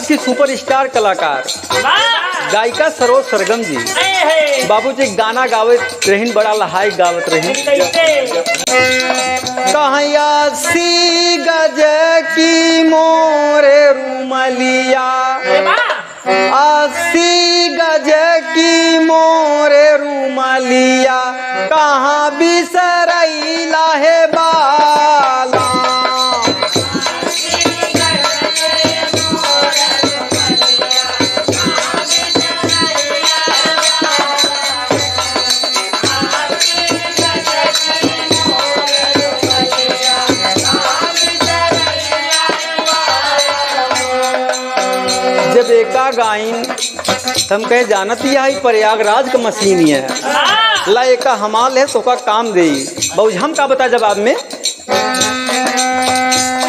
बनारस की सुपरस्टार कलाकार गायिका सरोज सरगम जी बाबूजी गाना गावे रहीन, बड़ा लहाई गावत रहीन। कहिया सी गज की मोरे रुमलिया, 80 गज की मोरे रुमलिया, कहाँ बिसरैला है बाला। जब एका गाइन हम कहे जानत ही है प्रयागराज का मशीन ही है ला एका हमाल है तो का काम दे बहुज हम का बता जवाब में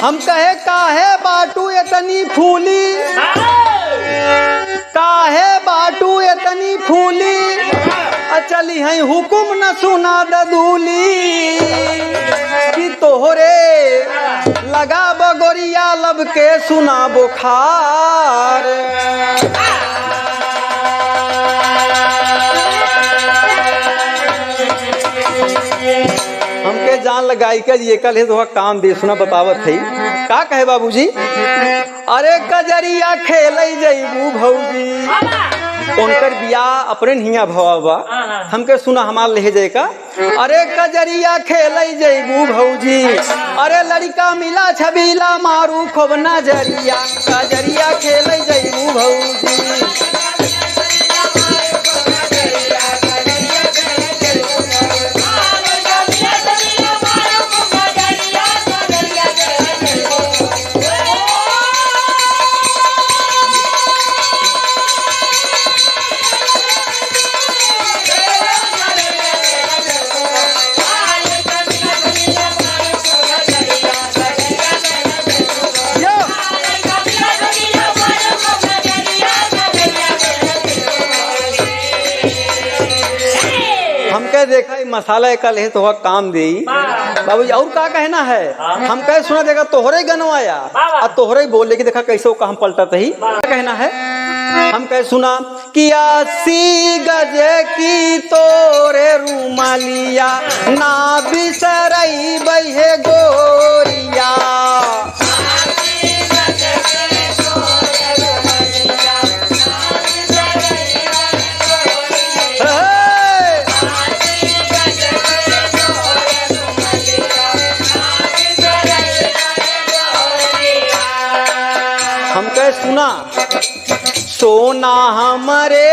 हम कहे काहे बाटू इतनी फूली, काहे बाटू इतनी फूली, चली है हुकुम न सुना ददूली कि तोहरे लगा बगोरिया लब के सुना बुखार। हमके जान लगाई के ये कल है तो काम दे सुना बतावत है का कहे बाबूजी। अरे कजरिया खेल जईबू भौजी, उनकर बियाह अपने हिया भवा हमके सुना हमार ले जाए का। अरे कजरिया खेल जईबू भौजी, अरे लड़का मिला छबीला मारू खूब नजरिया, कजरिया खेल जईबू भौजी। हमके देखा मसाला एक है तो काम दे बाबूजी। और का कहना है हम कहे सुना देगा तोहरे गनवाया और तोहरे बोल लेके देखा कैसे हम पलटत ही। क्या कहना है हम कहे सुना कि 80 गज की तोरे रुमालिया, ना बिसरई बहे गोरिया। हम कहे सुना सोना हमारे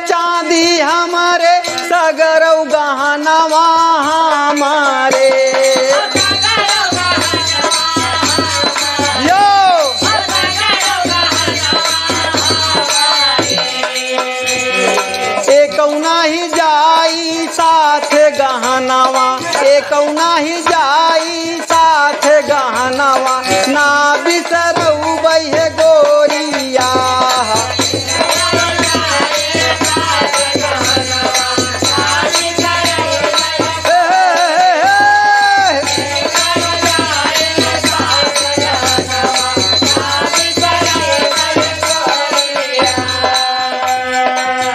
चांदी हमारे सगरौ गहनवा हमारे यो एक ही जाई साथ गहनवा, एक ही जाई साथ गहनवा, ना बिसरऊ बहे गोरिया।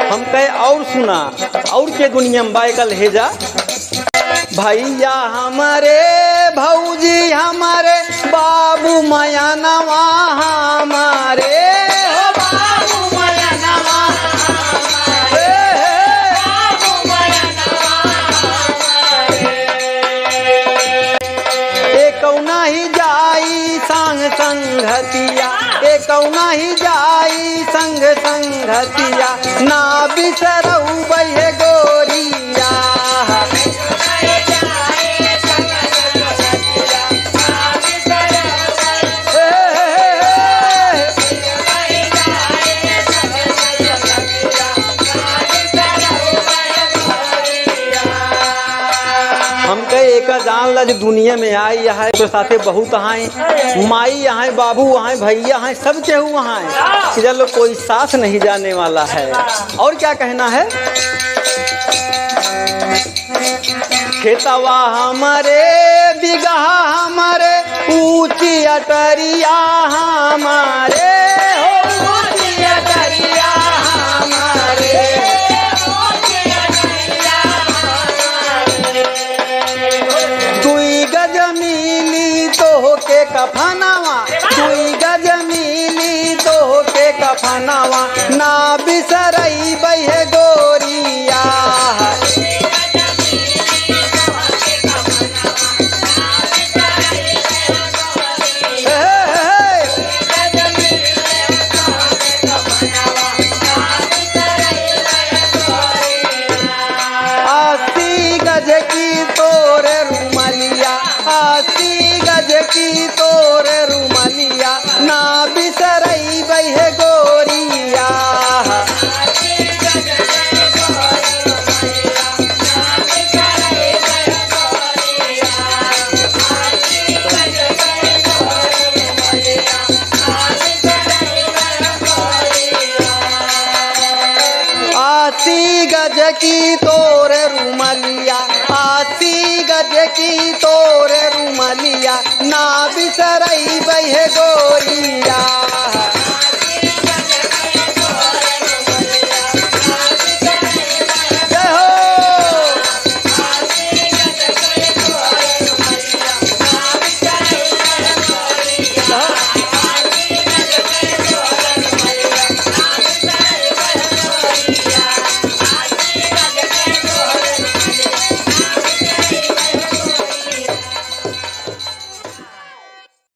हम कहे और सुना और के दुनिया में बाइकल हेजा भैया हमारे भौजी हमारे बाबू मयानवा हमारे हो बाबू मयानवा एक ही जाई संग संगतिया, एक ही जाई संग संगतिया, ना बिसरऊ बहे गोरिया। हम कहे एक जान ला जो दुनिया में आई है तो साथे बहुत हैं, माई यहाँ बाबू वहाँ भैया हैं, सब केहू वहाँ है, चलो कोई साथ नहीं जाने वाला है। और क्या कहना है खेतवा हमारे बिगहा हमारे ऊंची अटरिया हमारे हो बिसरई बहे गोरिया। आसी गज की तोरे रुमलिया, आसी गज की तोरे रुमलिया, ना बिसरई बहे गोरिया। आसी गज की तोरे रुमलिया, आसी गज की तोरे रुमलिया, ना बिसरई बहे गोरिया।